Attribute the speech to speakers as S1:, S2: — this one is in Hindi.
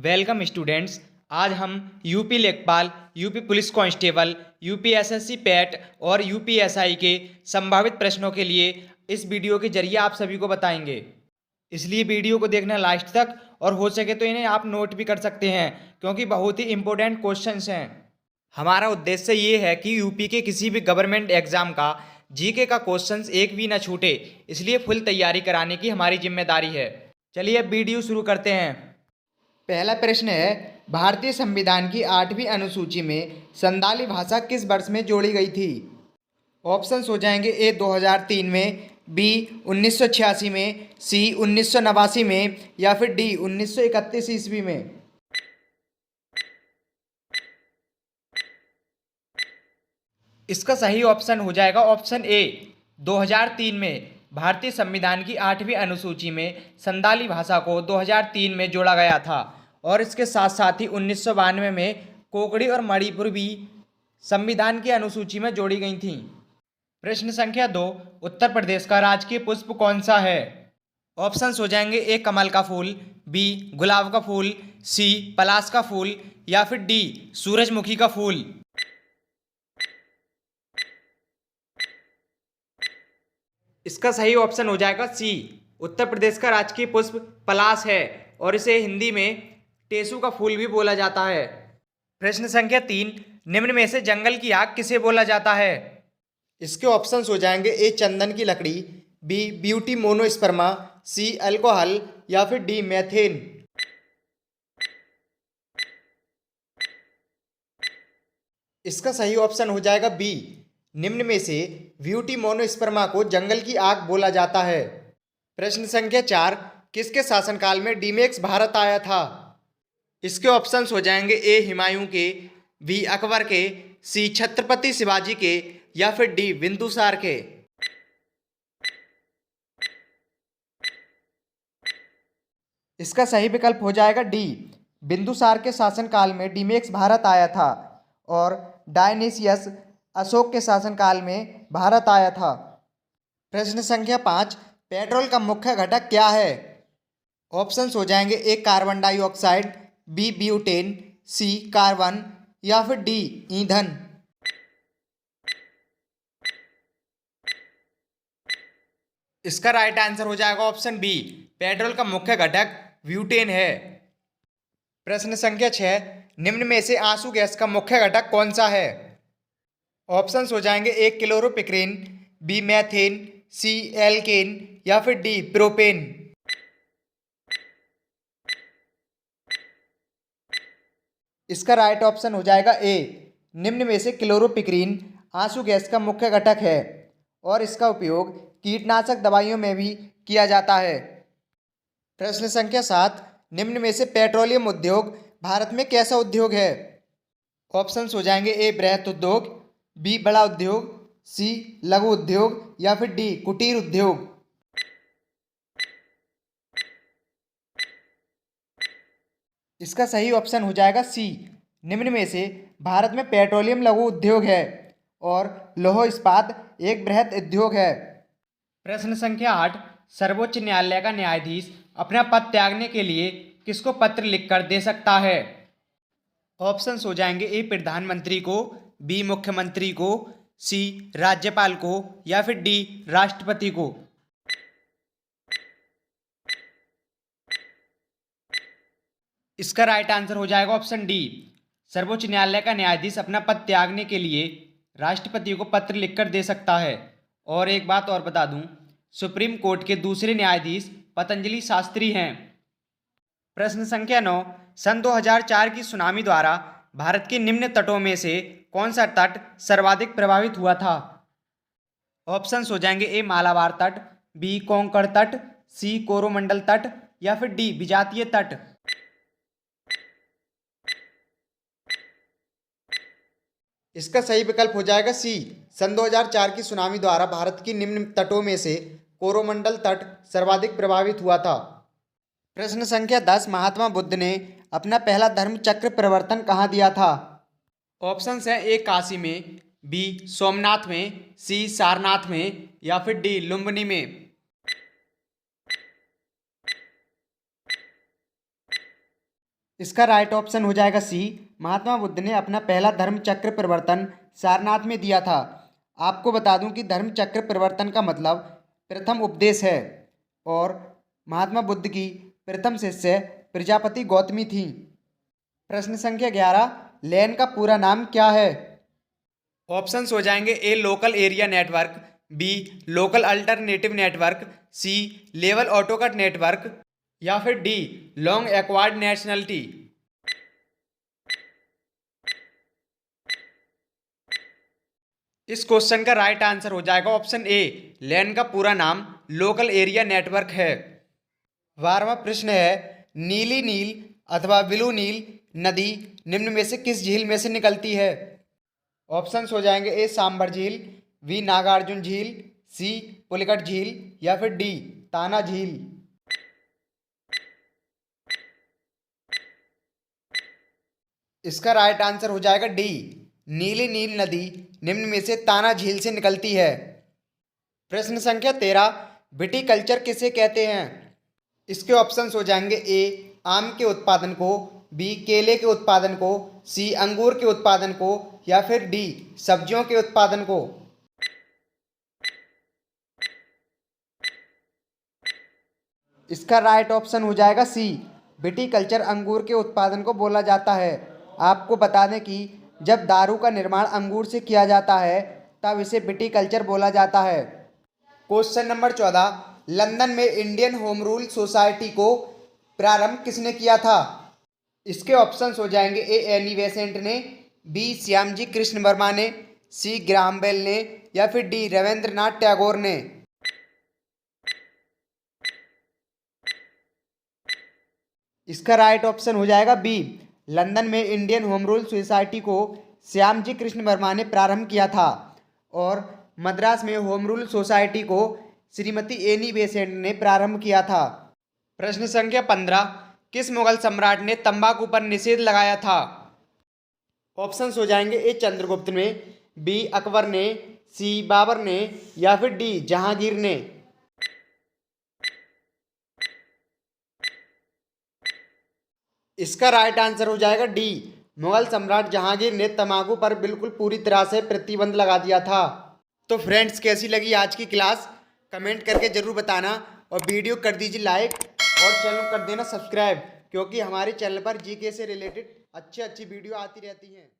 S1: Welcome students. आज हम यूपी लेखपाल, UP police constable, UP SSC PAT और यूपी एसआई के संभावित प्रश्नों के लिए इस वीडियो के जरिए आप सभी को बताएंगे। इसलिए वीडियो को देखना लास्ट तक, और हो सके तो इन्हें आप नोट भी कर सकते हैं क्योंकि बहुत ही इंपॉर्टेंट क्वेश्चंस हैं। हमारा उद्देश्य ये है कि यूपी के किसी भी गवर्नमेंट एग्जाम का जीके का क्वेश्चंस एक भी ना छूटे, इसलिए फुल तैयारी कराने की हमारी जिम्मेदारी है। चलिए अब वीडियो शुरू करते हैं। पहला प्रश्न है, भारतीय संविधान की 8वीं अनुसूची में संथाली भाषा किस वर्ष में जोड़ी गई थी? ऑप्शंस हो जाएंगे ए 2003 में, बी 1986 में, सी 1989 में या फिर डी 1931 ईस्वी में। इसका सही ऑप्शन हो जाएगा ऑप्शन ए 2003 में। भारतीय संविधान की 8वीं अनुसूची में संथाली भाषा को 2003 में जोड़ा गया था और इसके साथ साथ ही 1992 में कोंकणी और मणिपुर भी संविधान की अनुसूची में जोड़ी गई थीं। प्रश्न संख्या 2, उत्तर प्रदेश का राजकीय पुष्प कौन सा है? ऑप्शंस हो जाएंगे ए कमल का फूल, बी गुलाब का फूल, सी पलाश का फूल या फिर डी सूरजमुखी का फूल। इसका सही ऑप्शन हो जाएगा सी, उत्तर प्रदेश का राजकीय पुष्प पलाश है और इसे हिंदी में टेसू का फूल भी बोला जाता है। प्रश्न संख्या 3, निम्न में से जंगल की आग किसे बोला जाता है? इसके ऑप्शंस हो जाएंगे ए चंदन की लकड़ी, बी ब्यूटी मोनोस्पर्मा, सी अल्कोहल या फिर डी मैथेन। इसका सही ऑप्शन हो जाएगा बी, निम्न में से ब्यूटी मोनोस्पर्मा को जंगल की आग बोला जाता है। प्रश्न संख्या 4, किसके शासनकाल में डीमेक्स भारत आया था? इसके ऑप्शंस हो जाएंगे ए हुमायूं के, बी अकबर के, सी छत्रपति शिवाजी के या फिर डी बिंदुसार के। इसका सही विकल्प हो जाएगा डी, बिंदुसार के शासनकाल में डीमेक्स भारत आया था और डायनेसियस अशोक के शासनकाल में भारत आया था। प्रश्न संख्या 5, पेट्रोल का मुख्य घटक क्या है? ऑप्शंस हो जाएंगे ए कार्बन डाइऑक्साइड, बी ब्यूटेन, सी कार्बन या फिर डी ईंधन। इसका राइट आंसर हो जाएगा ऑप्शन बी, पेट्रोल का मुख्य घटक ब्यूटेन है। प्रश्न संख्या 6, निम्न में से आंसू गैस का मुख्य घटक कौन सा है? ऑप्शंस हो जाएंगे ए क्लोरोपिक्रेन, बी मैथेन, सी एल्केन या फिर डी प्रोपेन। इसका राइट ऑप्शन हो जाएगा ए, निम्न में से क्लोरोपिक्रीन आंसू गैस का मुख्य घटक है और इसका उपयोग कीटनाशक दवाइयों में भी किया जाता है। प्रश्न संख्या 7, निम्न में से पेट्रोलियम उद्योग भारत में कैसा उद्योग है? ऑप्शंस हो जाएंगे ए बृहत उद्योग, बी बड़ा उद्योग, सी लघु उद्योग या फिर डी कुटीर उद्योग। इसका सही ऑप्शन हो जाएगा सी, निम्न में से भारत में पेट्रोलियम लघु उद्योग है और लौह इस्पात एक बृहत उद्योग है। प्रश्न संख्या 8, सर्वोच्च न्यायालय का न्यायाधीश अपना पद त्यागने के लिए किसको पत्र लिखकर दे सकता है? ऑप्शंस हो जाएंगे ए प्रधानमंत्री को, बी मुख्यमंत्री को, सी राज्यपाल को या फिर डी राष्ट्रपति को। इसका राइट आंसर हो जाएगा ऑप्शन डी, सर्वोच्च न्यायालय का न्यायाधीश अपना पद त्यागने के लिए राष्ट्रपति को पत्र लिखकर दे सकता है। और एक बात और बता दूं, सुप्रीम कोर्ट के दूसरे न्यायाधीश पतंजलि शास्त्री हैं। प्रश्न संख्या 9, सन 2004 की सुनामी द्वारा भारत के निम्न तटों में से कौन सा तट सर्वाधिक प्रभावित हुआ था? ऑप्शंस हो जाएंगे ए मालाबार तट, बी कोंकण तट, सी कोरोमंडल तट या फिर डी विजातीय तट। इसका सही विकल्प हो जाएगा सी, सन 2004 की सुनामी द्वारा भारत की निम्न तटों में से कोरोमंडल तट सर्वाधिक प्रभावित हुआ था। प्रश्न संख्या 10, महात्मा बुद्ध ने अपना पहला धर्म चक्र प्रवर्तन कहाँ दिया था? ऑप्शंस हैं ए काशी में, बी सोमनाथ में, सी सारनाथ में या फिर डी लुम्बिनी में।
S2: इसका राइट ऑप्शन हो जाएगा सी। महात्मा बुद्ध ने अपना पहला धर्म चक्र परिवर्तन सारनाथ में दिया था। आपको बता दूं कि धर्म चक्र परिवर्तन का मतलब प्रथम उपदेश है और महात्मा बुद्ध की प्रथम शिष्य प्रजापति गौतमी थी। प्रश्न संख्या 11, लैन का पूरा नाम क्या है?
S1: ऑप्शंस हो जाएंगे A local area network, B local alternative network, C level autocut network या फिर डी लॉन्ग एक्वायर्ड नेशनलिटी। इस क्वेश्चन का राइट आंसर हो जाएगा ऑप्शन ए, लैन का पूरा नाम लोकल एरिया नेटवर्क है। 12वां प्रश्न है, नीली नील अथवा ब्लू नील नदी निम्न में से किस झील में से निकलती है? ऑप्शंस हो जाएंगे ए सांबर झील, बी नागार्जुन झील, सी पुलिकट झील या फिर डी ताना झील। इसका राइट आंसर हो जाएगा डी, नीली नील नदी निम्न में से ताना झील से निकलती है। प्रश्न संख्या 13, विटीकल्चर किसे कहते हैं? इसके ऑप्शंस हो जाएंगे ए आम के उत्पादन को, बी केले के उत्पादन को, सी अंगूर के उत्पादन को या फिर डी सब्जियों के उत्पादन को। इसका राइट ऑप्शन हो जाएगा सी, विटीकल्चर अंगूर के उत्पादन को बोला जाता है। आपको बता दें कि जब दारू का निर्माण अंगूर से किया जाता है तब इसे विटीकल्चर बोला जाता है। क्वेश्चन नंबर 14, लंदन में इंडियन होम रूल सोसाइटी को प्रारंभ किसने किया था? इसके ऑप्शंस हो जाएंगे ए एनी बेसेंट ने, बी श्यामजी कृष्ण वर्मा ने, सी ग्राहम बेल ने या फिर डी रविंद्रनाथ टैगोर ने। इसका राइट ऑप्शन हो जाएगा बी, लंदन में इंडियन होम रूल सोसाइटी को श्यामजी कृष्ण वर्मा ने प्रारंभ किया था और मद्रास में होम रूल सोसाइटी को श्रीमती एनी बेसेंट ने प्रारंभ किया था। प्रश्न संख्या 15, किस मुगल सम्राट ने तंबाकू पर निषेध लगाया था? ऑप्शंस हो जाएंगे ए चंद्रगुप्त ने, बी अकबर ने, सी बाबर ने या फिर डी जहांगीर ने। इसका राइट आंसर हो जाएगा डी, मुगल सम्राट जहांगीर ने तंबाकू पर बिल्कुल पूरी तरह से प्रतिबंध लगा दिया था। तो फ्रेंड्स, कैसी लगी आज की क्लास कमेंट करके ज़रूर बताना और वीडियो कर दीजिए लाइक और चैनल कर देना सब्सक्राइब, क्योंकि हमारे चैनल पर जीके से रिलेटेड अच्छी वीडियो आती रहती हैं।